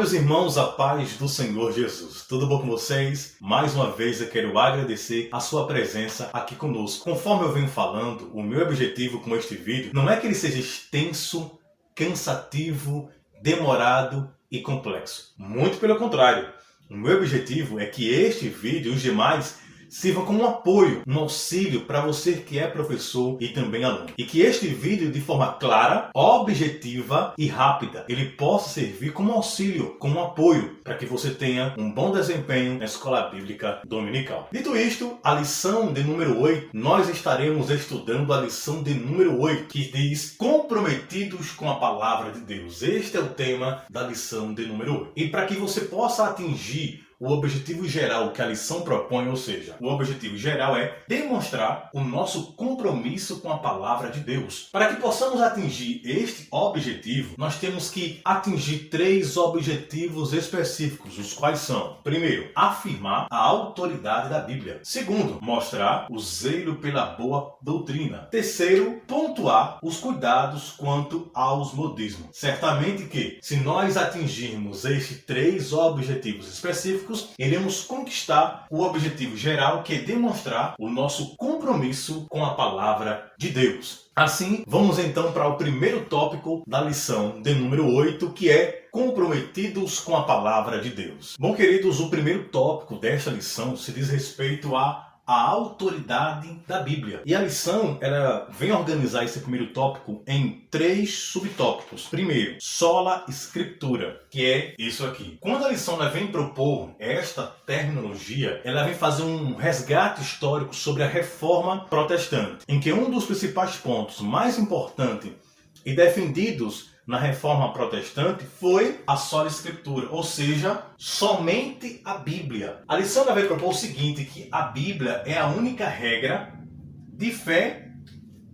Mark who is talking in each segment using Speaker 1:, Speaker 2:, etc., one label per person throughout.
Speaker 1: Meus irmãos, a paz do Senhor Jesus. Tudo bom com vocês? Mais uma vez eu quero agradecer a sua presença aqui conosco. Conforme eu venho falando, o meu objetivo com este vídeo não é que ele seja extenso, cansativo, demorado e complexo. Muito pelo contrário. O meu objetivo é que este vídeo e os demais sirvam como um apoio, um auxílio para você que é professor e também aluno. E que este vídeo, de forma clara, objetiva e rápida, ele possa servir como auxílio, como apoio, para que você tenha um bom desempenho na Escola Bíblica Dominical. Dito isto, a lição de número 8, nós estaremos estudando a lição de número 8, que diz comprometidos com a Palavra de Deus. Este é o tema da lição de número 8. E para que você possa atingir o objetivo geral que a lição propõe, ou seja, o objetivo geral é demonstrar o nosso compromisso com a Palavra de Deus. Para que possamos atingir este objetivo, nós temos que atingir 3 objetivos específicos, os quais são: primeiro, afirmar a autoridade da Bíblia. Segundo, mostrar o zelo pela boa doutrina. Terceiro, pontuar os cuidados quanto aos modismos. Certamente que, se nós atingirmos estes 3 objetivos específicos, iremos conquistar o objetivo geral, que é demonstrar o nosso compromisso com a Palavra de Deus. Assim, vamos então para o primeiro tópico da lição de número 8, que é comprometidos com a Palavra de Deus. Bom, queridos, o primeiro tópico desta lição se diz respeito a autoridade da Bíblia. E a lição, ela vem organizar esse primeiro tópico em 3 subtópicos. Primeiro, sola scriptura, que é isso aqui. Quando a lição ela vem propor esta terminologia, ela vem fazer um resgate histórico sobre a Reforma Protestante, em que um dos principais pontos mais importantes e defendidos na Reforma Protestante foi a sola Escritura, ou seja, somente a Bíblia. A lição vai propor o seguinte, que a Bíblia é a única regra de fé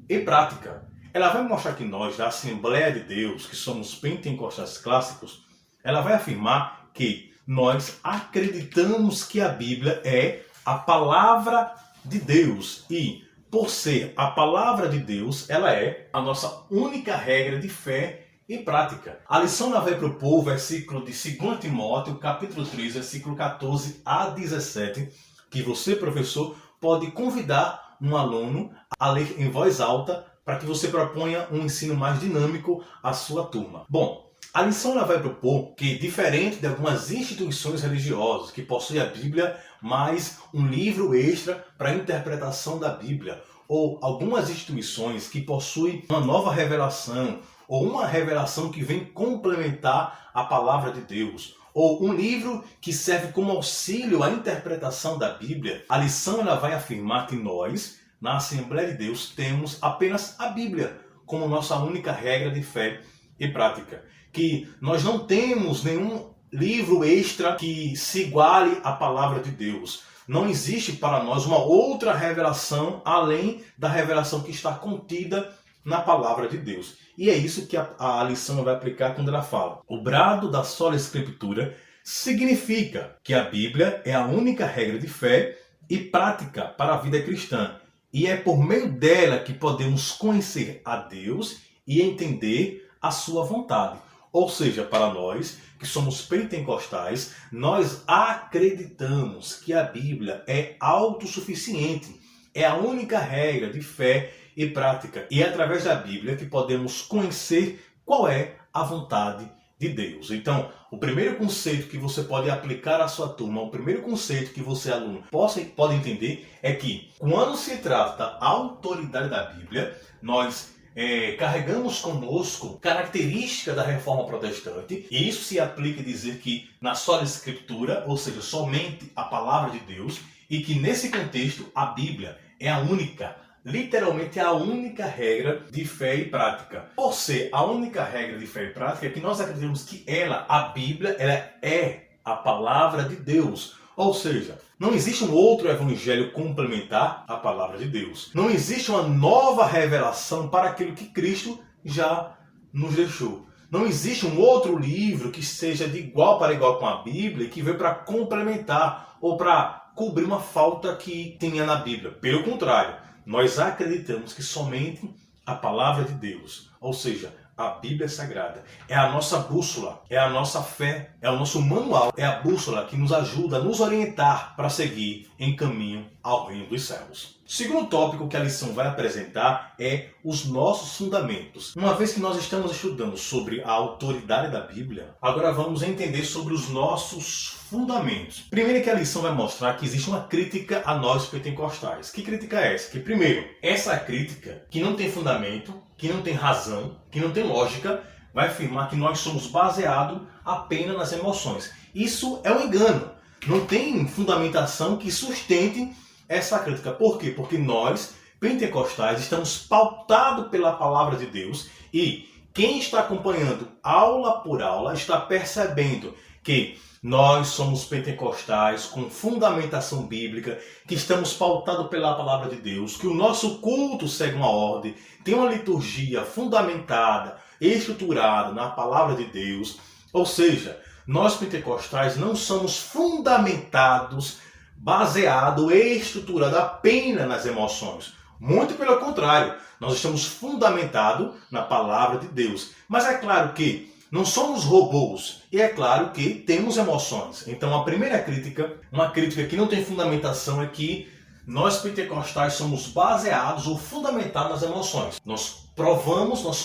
Speaker 1: e prática. Ela vai mostrar que nós, da Assembleia de Deus, que somos pentecostais clássicos, ela vai afirmar que nós acreditamos que a Bíblia é a Palavra de Deus e, por ser a Palavra de Deus, ela é a nossa única regra de fé e prática. A lição vai propor o versículo de 2 Timóteo, capítulo 3, versículo 14 a 17, que você, professor, pode convidar um aluno a ler em voz alta para que você proponha um ensino mais dinâmico à sua turma. Bom, a lição vai propor que, diferente de algumas instituições religiosas que possuem a Bíblia, mais um livro extra para a interpretação da Bíblia, ou algumas instituições que possuem uma nova revelação, ou uma revelação que vem complementar a Palavra de Deus, ou um livro que serve como auxílio à interpretação da Bíblia, a lição ela vai afirmar que nós, na Assembleia de Deus, temos apenas a Bíblia como nossa única regra de fé e prática. Que nós não temos nenhum livro extra que se iguale à Palavra de Deus. Não existe para nós uma outra revelação além da revelação que está contida na Palavra de Deus. E é isso que a lição vai aplicar quando ela fala: o brado da sola Escritura significa que a Bíblia é a única regra de fé e prática para a vida cristã. E é por meio dela que podemos conhecer a Deus e entender a sua vontade. Ou seja, para nós que somos pentecostais, nós acreditamos que a Bíblia é autossuficiente, é a única regra de fé e prática. E é através da Bíblia que podemos conhecer qual é a vontade de Deus. Então, o primeiro conceito que você pode aplicar à sua turma, o primeiro conceito que você, aluno, pode entender é que, quando se trata da autoridade da Bíblia, nós carregamos conosco característica da Reforma Protestante, e isso se aplica a dizer que na sola Escritura, ou seja, somente a Palavra de Deus, e que nesse contexto a Bíblia é a única, literalmente a única regra de fé e prática. Por ser a única regra de fé e prática, é que nós acreditamos que a Bíblia, ela é a Palavra de Deus. Ou seja, não existe um outro evangelho complementar à Palavra de Deus. Não existe uma nova revelação para aquilo que Cristo já nos deixou. Não existe um outro livro que seja de igual para igual com a Bíblia, que veio para complementar ou para cobrir uma falta que tinha na Bíblia. Pelo contrário, nós acreditamos que somente a Palavra de Deus, ou seja, A Bíblia Sagrada é a nossa bússola, é a nossa fé, é o nosso manual, é a bússola que nos ajuda a nos orientar para seguir em caminho ao reino dos céus. O segundo tópico que a lição vai apresentar é os nossos fundamentos. Uma vez que nós estamos estudando sobre a autoridade da Bíblia, agora vamos entender sobre os nossos fundamentos. Primeiro que a lição vai mostrar que existe uma crítica a nós pentecostais. Que crítica é essa? Que primeiro, essa crítica que não tem fundamento, que não tem razão, que não tem lógica, vai afirmar que nós somos baseados apenas nas emoções. Isso é um engano. Não tem fundamentação que sustente essa crítica. Por quê? Porque nós, pentecostais, estamos pautados pela palavra de Deus e quem está acompanhando aula por aula está percebendo que nós somos pentecostais com fundamentação bíblica, que estamos pautados pela palavra de Deus, que o nosso culto segue uma ordem, tem uma liturgia fundamentada, estruturada na palavra de Deus. Ou seja, nós pentecostais não somos fundamentados, baseado, estruturado apenas nas emoções. Muito pelo contrário, nós estamos fundamentados na palavra de Deus. Mas é claro que não somos robôs e é claro que temos emoções. Então a primeira crítica, uma crítica que não tem fundamentação, é que nós pentecostais somos baseados ou fundamentados nas emoções. Nós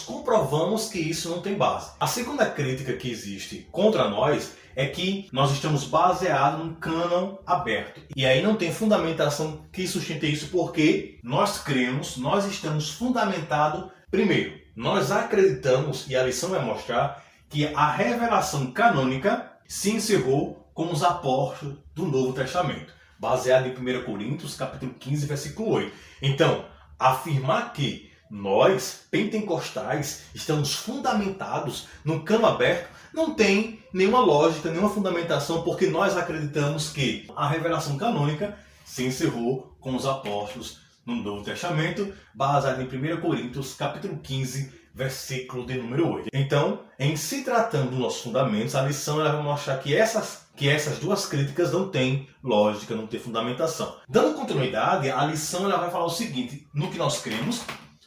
Speaker 1: comprovamos que isso não tem base. A segunda crítica que existe contra nós é que nós estamos baseados num cânon aberto. E aí não tem fundamentação que sustente isso, porque nós cremos, nós estamos fundamentados. Primeiro, nós acreditamos, e a lição vai mostrar, que a revelação canônica se encerrou com os apóstolos do Novo Testamento, baseado em 1 Coríntios, capítulo 15, versículo 8. Então, afirmar que nós, pentecostais, estamos fundamentados no cânon aberto não tem nenhuma lógica, nenhuma fundamentação, porque nós acreditamos que a revelação canônica se encerrou com os apóstolos no Novo Testamento, baseado em 1 Coríntios, capítulo 15, versículo de número 8. Então, em se tratando dos nossos fundamentos, a lição vai mostrar que essas duas críticas não têm lógica, não têm fundamentação. Dando continuidade, a lição vai falar o seguinte: no que nós cremos,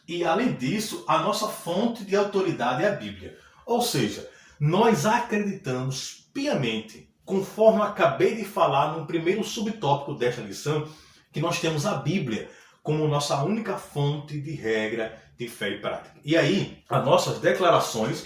Speaker 1: e além disso, a nossa fonte de autoridade é a Bíblia. Ou seja, nós acreditamos piamente, conforme eu acabei de falar no primeiro subtópico desta lição, que nós temos a Bíblia como nossa única fonte de regra de fé e prática. E aí, as nossas declarações,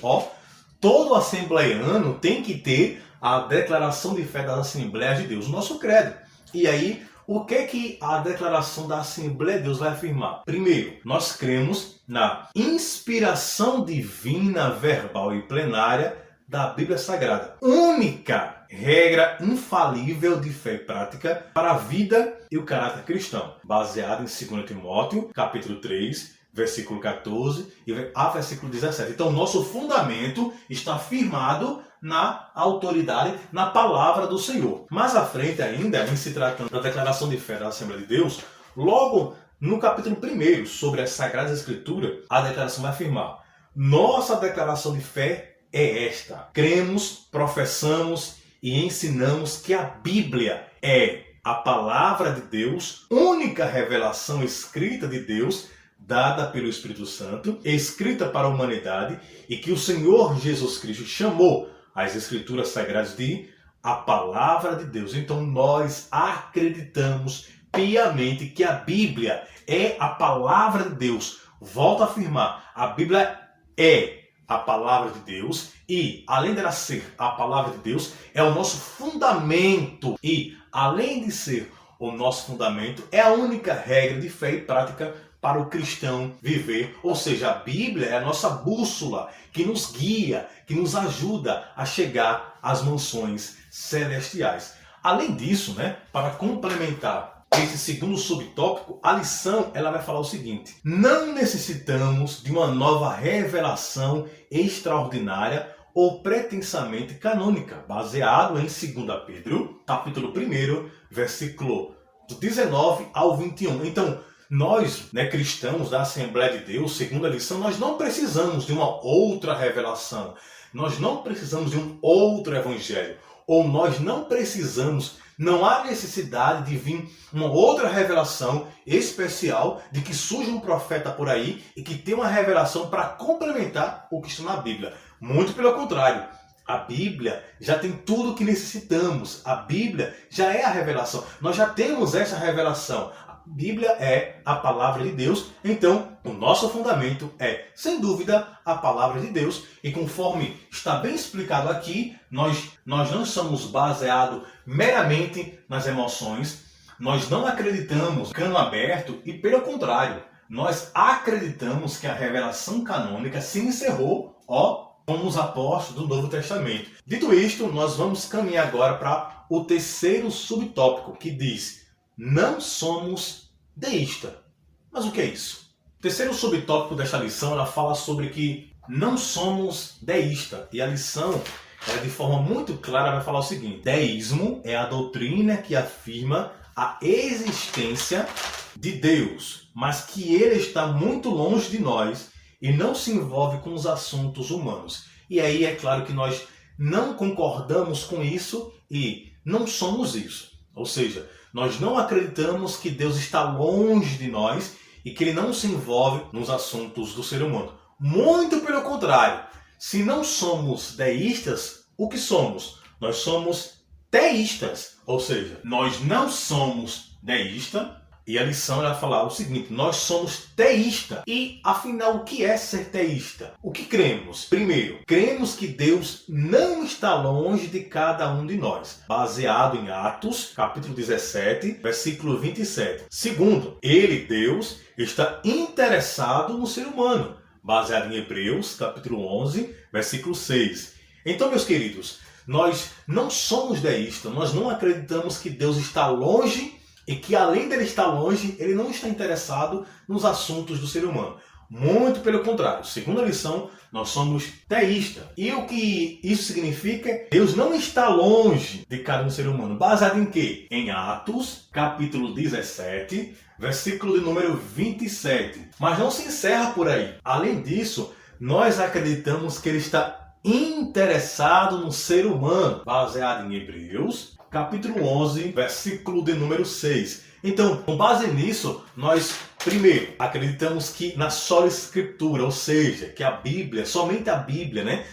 Speaker 1: todo assembleiano tem que ter a declaração de fé das Assembleias de Deus, o nosso credo. E aí, o que a declaração da Assembleia de Deus vai afirmar? Primeiro, nós cremos na inspiração divina, verbal e plenária da Bíblia Sagrada. Única regra infalível de fé e prática para a vida e o caráter cristão, baseado em 2 Timóteo, capítulo 3, versículo 14 a versículo 17. Então, nosso fundamento está firmado na autoridade, na palavra do Senhor. Mais à frente ainda, em se tratando da declaração de fé da Assembleia de Deus, logo no capítulo 1, sobre as Sagradas Escrituras, a declaração vai afirmar: nossa declaração de fé é esta. Cremos, professamos e ensinamos que a Bíblia é a palavra de Deus, única revelação escrita de Deus, dada pelo Espírito Santo, escrita para a humanidade, e que o Senhor Jesus Cristo chamou as Escrituras Sagradas de a palavra de Deus. Então nós acreditamos piamente que a Bíblia é a palavra de Deus. Volto a afirmar, a Bíblia é a palavra de Deus e, além dela ser a palavra de Deus, é o nosso fundamento. E, além de ser o nosso fundamento, é a única regra de fé e prática para o cristão viver. Ou seja, a Bíblia é a nossa bússola que nos guia, que nos ajuda a chegar às mansões celestiais. Além disso, para complementar esse segundo subtópico, a lição vai falar o seguinte: não necessitamos de uma nova revelação extraordinária ou pretensamente canônica, baseado em 2 Pedro, capítulo 1, versículo do 19 ao 21. Então, nós, cristãos da Assembleia de Deus, segundo a lição, nós não precisamos de uma outra revelação, nós não precisamos de um outro evangelho, ou nós não precisamos Não há necessidade de vir uma outra revelação especial, de que surja um profeta por aí e que tenha uma revelação para complementar o que está na Bíblia. Muito pelo contrário. A Bíblia já tem tudo o que necessitamos. A Bíblia já é a revelação. Nós já temos essa revelação. A Bíblia é a palavra de Deus. Então, o nosso fundamento é, sem dúvida, a palavra de Deus. E conforme está bem explicado aqui, nós não somos baseados meramente nas emoções. Nós não acreditamos cano aberto e, pelo contrário, nós acreditamos que a revelação canônica se encerrou, como os apóstolos do Novo Testamento. Dito isto, nós vamos caminhar agora para o terceiro subtópico, que diz: não somos deístas. Mas o que é isso? O terceiro subtópico desta lição, ela fala sobre que não somos deístas. E a lição, de forma muito clara, vai falar o seguinte: deísmo é a doutrina que afirma a existência de Deus, mas que ele está muito longe de nós e não se envolve com os assuntos humanos. E aí é claro que nós não concordamos com isso e não somos isso. Ou seja, nós não acreditamos que Deus está longe de nós e que ele não se envolve nos assuntos do ser humano. Muito pelo contrário. Se não somos deístas, o que somos? Nós somos teístas. Ou seja, nós não somos deístas. E a lição vai falar o seguinte: nós somos teístas. E afinal, o que é ser teísta? O que cremos? Primeiro, cremos que Deus não está longe de cada um de nós, baseado em Atos, capítulo 17, versículo 27. Segundo, ele, Deus, está interessado no ser humano, baseado em Hebreus, capítulo 11, versículo 6. Então, meus queridos, nós não somos deístas, nós não acreditamos que Deus está longe e que, além dele estar longe, ele não está interessado nos assuntos do ser humano. Muito pelo contrário. Segundo a lição, nós somos teístas. E o que isso significa? Deus não está longe de cada um ser humano. Baseado em quê? Em Atos, capítulo 17, versículo de número 27. Mas não se encerra por aí. Além disso, nós acreditamos que ele está interessado no ser humano. Baseado em Hebreus, capítulo 11, versículo de número 6. Então, com base nisso, nós, primeiro, acreditamos que na sola Escritura, ou seja, que a Bíblia, somente a Bíblia,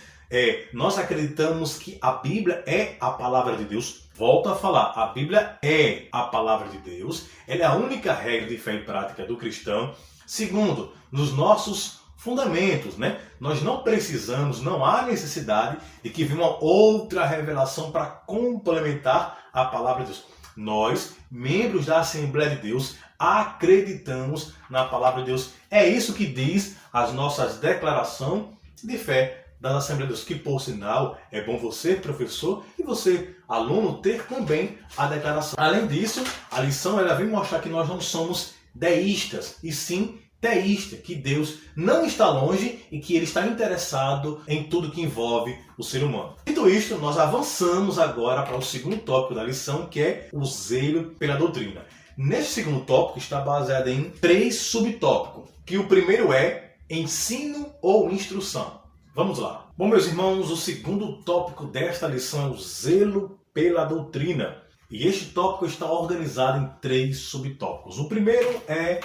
Speaker 1: nós acreditamos que a Bíblia é a palavra de Deus. Volto a falar, a Bíblia é a palavra de Deus. Ela é a única regra de fé e prática do cristão. Segundo, nos nossos fundamentos, nós não precisamos, não há necessidade de que venha uma outra revelação para complementar a palavra de Deus. Nós, membros da Assembleia de Deus, acreditamos na palavra de Deus. É isso que diz as nossas declarações de fé da Assembleia de Deus, que por sinal é bom você, professor, e você, aluno, ter também a declaração. Além disso, a lição ela vem mostrar que nós não somos deístas, e sim teísta, que Deus não está longe e que ele está interessado em tudo que envolve o ser humano. Dito isto, nós avançamos agora para o segundo tópico da lição, que é o zelo pela doutrina. Neste segundo tópico está baseado em 3 subtópicos, que o primeiro é ensino ou instrução. Vamos lá. Bom, meus irmãos, o segundo tópico desta lição é o zelo pela doutrina. E este tópico está organizado em 3 subtópicos. O primeiro é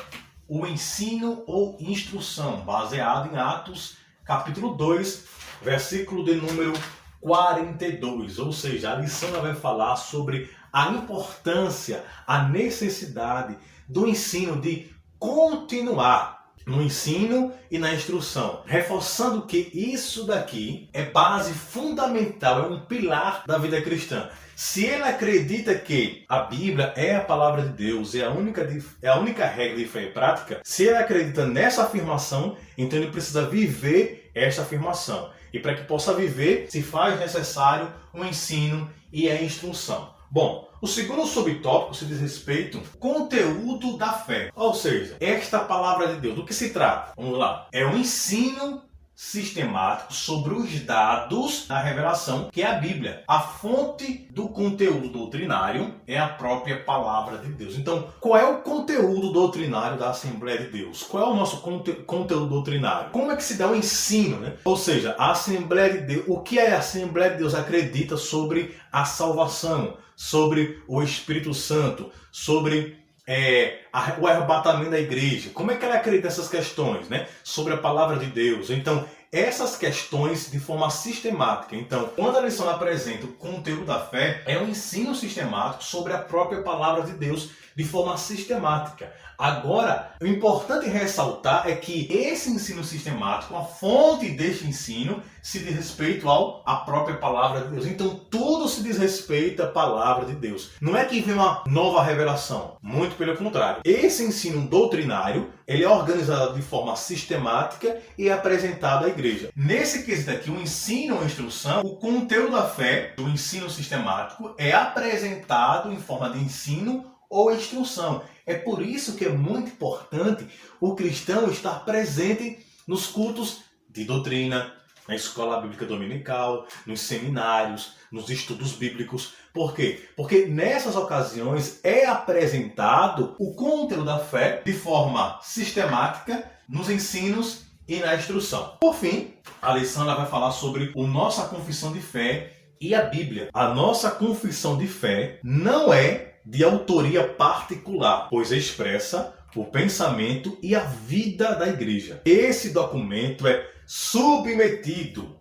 Speaker 1: o ensino ou instrução, baseado em Atos, capítulo 2, versículo de número 42. Ou seja, a lição vai falar sobre a importância, a necessidade do ensino, de continuar no ensino e na instrução, reforçando que isso daqui é base fundamental, é um pilar da vida cristã. Se ele acredita que a Bíblia é a palavra de Deus, é a única regra de fé e prática, se ele acredita nessa afirmação, então ele precisa viver esta afirmação. E para que possa viver, se faz necessário um ensino e a instrução. Bom, o segundo subtópico se diz respeito ao conteúdo da fé. Ou seja, esta palavra de Deus, do que se trata? Vamos lá. É o ensino sistemático sobre os dados da revelação, que é a Bíblia. A fonte do conteúdo doutrinário é a própria palavra de Deus. Então, qual é o conteúdo doutrinário da Assembleia de Deus? Qual é o nosso conteúdo doutrinário? Como é que se dá o ensino, né? Ou seja, a Assembleia de Deus, o que a Assembleia de Deus acredita sobre a salvação, sobre o Espírito Santo, sobre o arrebatamento da igreja. Como é que ela acredita nessas questões, né? Sobre a palavra de Deus. Então, essas questões de forma sistemática. Então, quando a lição apresenta o conteúdo da fé, é um ensino sistemático sobre a própria palavra de Deus de forma sistemática. Agora, o importante ressaltar é que esse ensino sistemático, a fonte deste ensino, se diz respeito à própria palavra de Deus. Então, tudo se diz respeito à palavra de Deus. Não é que vem uma nova revelação. Muito pelo contrário. Esse ensino doutrinário, ele é organizado de forma sistemática e é apresentado à igreja. Nesse quesito aqui, o ensino ou instrução, o conteúdo da fé, do ensino sistemático, é apresentado em forma de ensino ou instrução. É por isso que é muito importante o cristão estar presente nos cultos de doutrina, na escola bíblica dominical, nos seminários, nos estudos bíblicos. Por quê? Porque nessas ocasiões é apresentado o conteúdo da fé de forma sistemática nos ensinos e na instrução. Por fim, a lição vai falar sobre a nossa confissão de fé e a Bíblia. A nossa confissão de fé não é de autoria particular, pois expressa o pensamento e a vida da igreja. Esse documento é submetido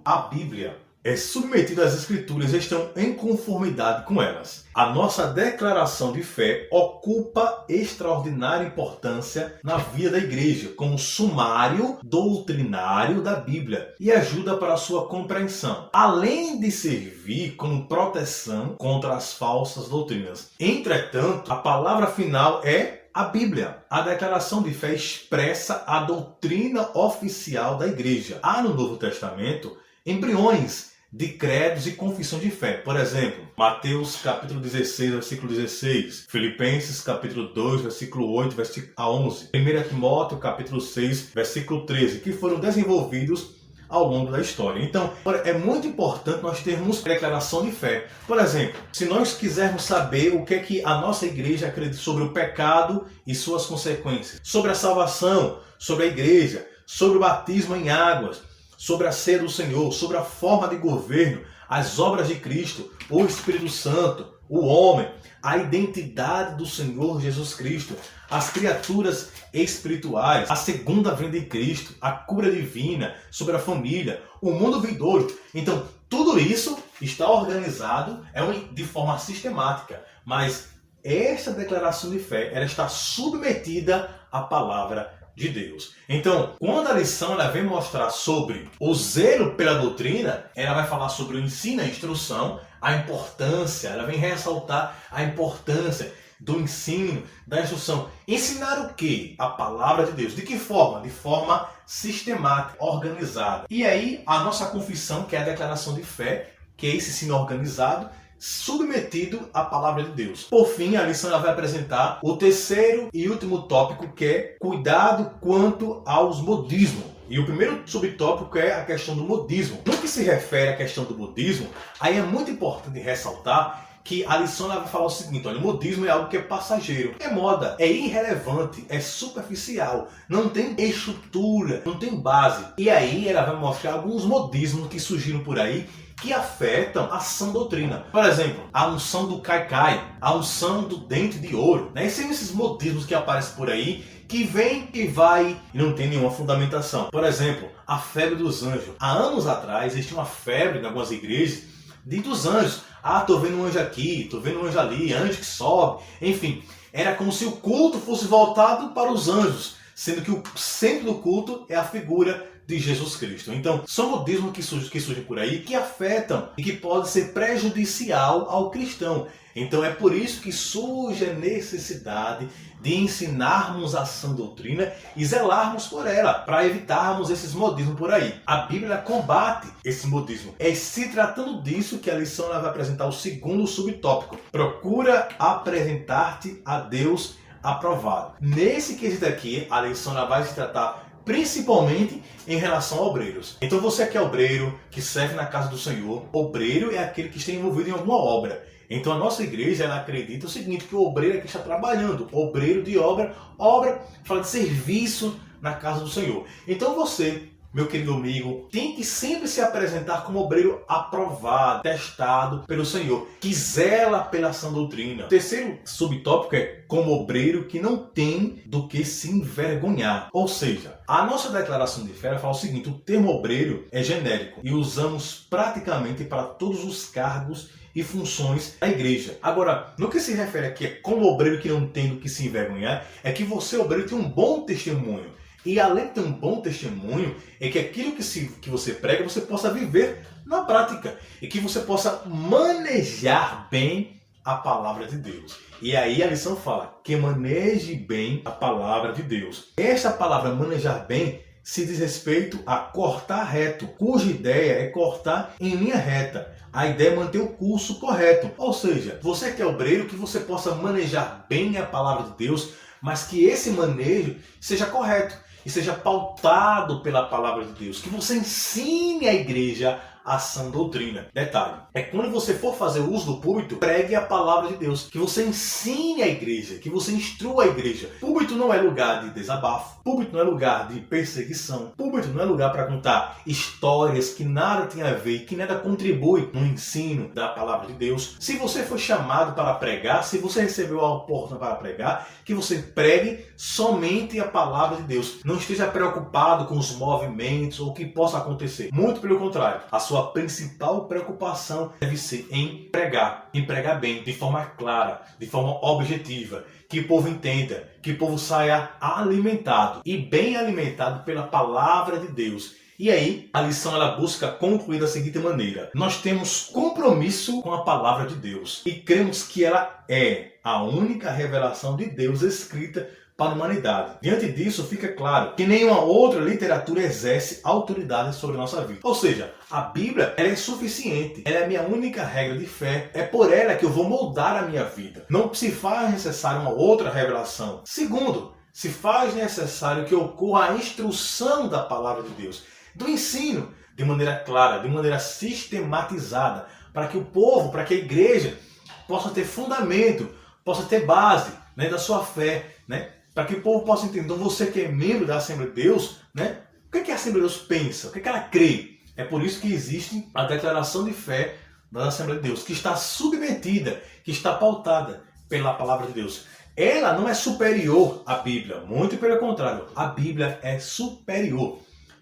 Speaker 1: à Bíblia. É submetido às Escrituras e estão em conformidade com elas. A nossa declaração de fé ocupa extraordinária importância na vida da igreja, como sumário doutrinário da Bíblia e ajuda para a sua compreensão, além de servir como proteção contra as falsas doutrinas. Entretanto, a palavra final é a Bíblia. A declaração de fé expressa a doutrina oficial da igreja. Há no Novo Testamento embriões de credos e confissão de fé. Por exemplo, Mateus capítulo 16, versículo 16. Filipenses capítulo 2, versículo 8, versículo 11. 1 Timóteo capítulo 6, versículo 13, que foram desenvolvidos ao longo da história. Então, é muito importante nós termos declaração de fé. Por exemplo, se nós quisermos saber o que é que a nossa igreja acredita sobre o pecado e suas consequências, sobre a salvação, sobre a igreja, sobre o batismo em águas, sobre a ceia do Senhor, sobre a forma de governo, as obras de Cristo, o Espírito Santo, o homem, a identidade do Senhor Jesus Cristo, as criaturas espirituais, a segunda vinda de Cristo, a cura divina, sobre a família, o mundo vindouro. Então, tudo isso está organizado de forma sistemática, mas esta declaração de fé ela está submetida à palavra de Deus. Então, quando a lição ela vem mostrar sobre o zelo pela doutrina, ela vai falar sobre o ensino, a instrução, a importância, ela vem ressaltar a importância do ensino, da instrução. Ensinar o quê? A palavra de Deus. De que forma? De forma sistemática, organizada. E aí, a nossa confissão, que é a declaração de fé, que é esse ensino organizado, submetido à palavra de Deus. Por fim, a lição ela vai apresentar o terceiro e último tópico, que é cuidado quanto aos modismos. E o primeiro subtópico é a questão do modismo. No que se refere à questão do modismo, aí é muito importante ressaltar que a lição ela vai falar o seguinte: olha, o modismo é algo que é passageiro, é moda, é irrelevante, é superficial, não tem estrutura, não tem base. E aí ela vai mostrar alguns modismos que surgiram por aí que afetam a sã doutrina. Por exemplo, a unção do caicai, a unção do dente de ouro. Né? Esses modismos que aparecem por aí, que vem e vai e não tem nenhuma fundamentação. Por exemplo, a febre dos anjos. Há anos atrás existia uma febre em algumas igrejas dos anjos. Ah, tô vendo um anjo aqui, tô vendo um anjo ali, anjo que sobe. Enfim, era como se o culto fosse voltado para os anjos, sendo que o centro do culto é a figura de Jesus Cristo. Então, são modismos que surgem por aí, que afetam e que podem ser prejudicial ao cristão. Então, é por isso que surge a necessidade de ensinarmos a sã doutrina e zelarmos por ela, para evitarmos esses modismos por aí. A Bíblia combate esse modismo. É se tratando disso que a lição vai apresentar o segundo subtópico. Procura apresentar-te a Deus aprovado. Nesse quesito aqui, a lição vai se tratar principalmente em relação a obreiros. Então você que é obreiro, que serve na casa do Senhor, obreiro é aquele que está envolvido em alguma obra. Então a nossa igreja, ela acredita o seguinte, que o obreiro é que está trabalhando, obreiro de obra, obra fala de serviço na casa do Senhor. Então você, meu querido amigo, tem que sempre se apresentar como obreiro aprovado, testado pelo Senhor, que zela pela sã doutrina. O terceiro subtópico é como obreiro que não tem do que se envergonhar. Ou seja, a nossa declaração de fé fala o seguinte, o termo obreiro é genérico e usamos praticamente para todos os cargos e funções da igreja. Agora, no que se refere aqui como obreiro que não tem do que se envergonhar, é que você, obreiro, tem um bom testemunho. E além de ter um bom testemunho, é que aquilo que você prega, você possa viver na prática. E que você possa manejar bem a palavra de Deus. E aí a lição fala que maneje bem a palavra de Deus. Esta palavra manejar bem se diz respeito a cortar reto, cuja ideia é cortar em linha reta. A ideia é manter o curso correto. Ou seja, você que é obreiro, que você possa manejar bem a palavra de Deus, mas que esse manejo seja correto e seja pautado pela palavra de Deus. Que você ensine a igreja a sã doutrina. Detalhe, é quando você for fazer uso do púlpito, pregue a palavra de Deus. Que você ensine a igreja, que você instrua a igreja. Púlpito não é lugar de desabafo. Púlpito não é lugar de perseguição. Púlpito não é lugar para contar histórias que nada tem a ver, que nada contribui no ensino da palavra de Deus. Se você foi chamado para pregar, se você recebeu a oportunidade para pregar, que você pregue somente a palavra de Deus. Não esteja preocupado com os movimentos ou o que possa acontecer. Muito pelo contrário. A sua principal preocupação deve ser em pregar bem, de forma clara, de forma objetiva, que o povo entenda, que o povo saia alimentado e bem alimentado pela palavra de Deus. E aí, a lição ela busca concluir da seguinte maneira: nós temos compromisso com a palavra de Deus e cremos que ela é a única revelação de Deus escrita para a humanidade. Diante disso, fica claro que nenhuma outra literatura exerce autoridade sobre a nossa vida. Ou seja, a Bíblia ela é suficiente. Ela é a minha única regra de fé. É por ela que eu vou moldar a minha vida. Não se faz necessário uma outra revelação. Segundo, se faz necessário que ocorra a instrução da palavra de Deus, do ensino, de maneira clara, de maneira sistematizada, para que o povo, para que a igreja possa ter fundamento, possa ter base, né, da sua fé, né? Para que o povo possa entender. Então você que é membro da Assembleia de Deus, né? O que a Assembleia de Deus pensa? O que ela crê? É por isso que existe a declaração de fé da Assembleia de Deus, que está submetida, que está pautada pela palavra de Deus. Ela não é superior à Bíblia, muito pelo contrário, a Bíblia é superior.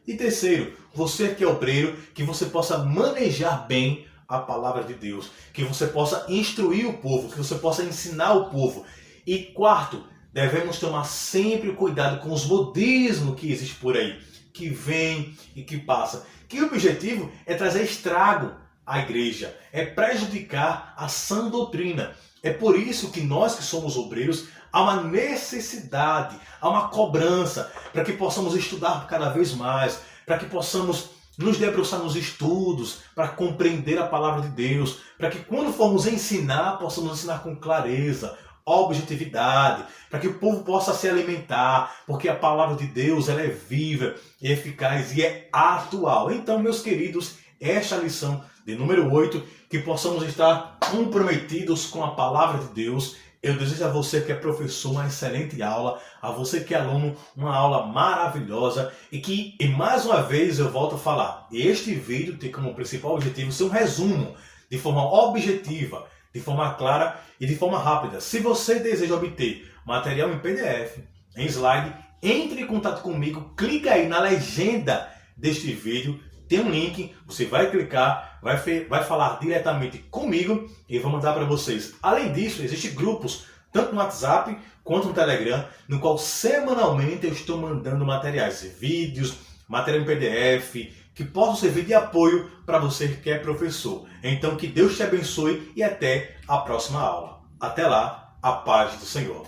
Speaker 1: E terceiro, você que é obreiro, que você possa manejar bem a palavra de Deus, que você possa instruir o povo, que você possa ensinar o povo. E quarto, devemos tomar sempre cuidado com os modismos que existem por aí, que vem e que passa. Que o objetivo é trazer estrago à igreja, é prejudicar a sã doutrina. É por isso que nós que somos obreiros, há uma necessidade, há uma cobrança, para que possamos estudar cada vez mais, para que possamos nos debruçar nos estudos, para compreender a palavra de Deus, para que quando formos ensinar, possamos ensinar com clareza, objetividade, para que o povo possa se alimentar, porque a palavra de Deus ela é viva, é eficaz e é atual. Então, meus queridos, esta é a lição de número 8, que possamos estar comprometidos com a palavra de Deus. Eu desejo a você que é professor uma excelente aula, a você que é aluno uma aula maravilhosa e mais uma vez eu volto a falar, este vídeo tem como principal objetivo ser um resumo de forma objetiva, de forma clara e de forma rápida. Se você deseja obter material em PDF, em slide, entre em contato comigo, clica aí na legenda deste vídeo, tem um link, você vai clicar, vai falar diretamente comigo e vou mandar para vocês. Além disso, existem grupos, tanto no WhatsApp quanto no Telegram, no qual semanalmente eu estou mandando materiais, vídeos, material em PDF, que possam servir de apoio para você que é professor. Então que Deus te abençoe e até a próxima aula. Até lá, a paz do Senhor.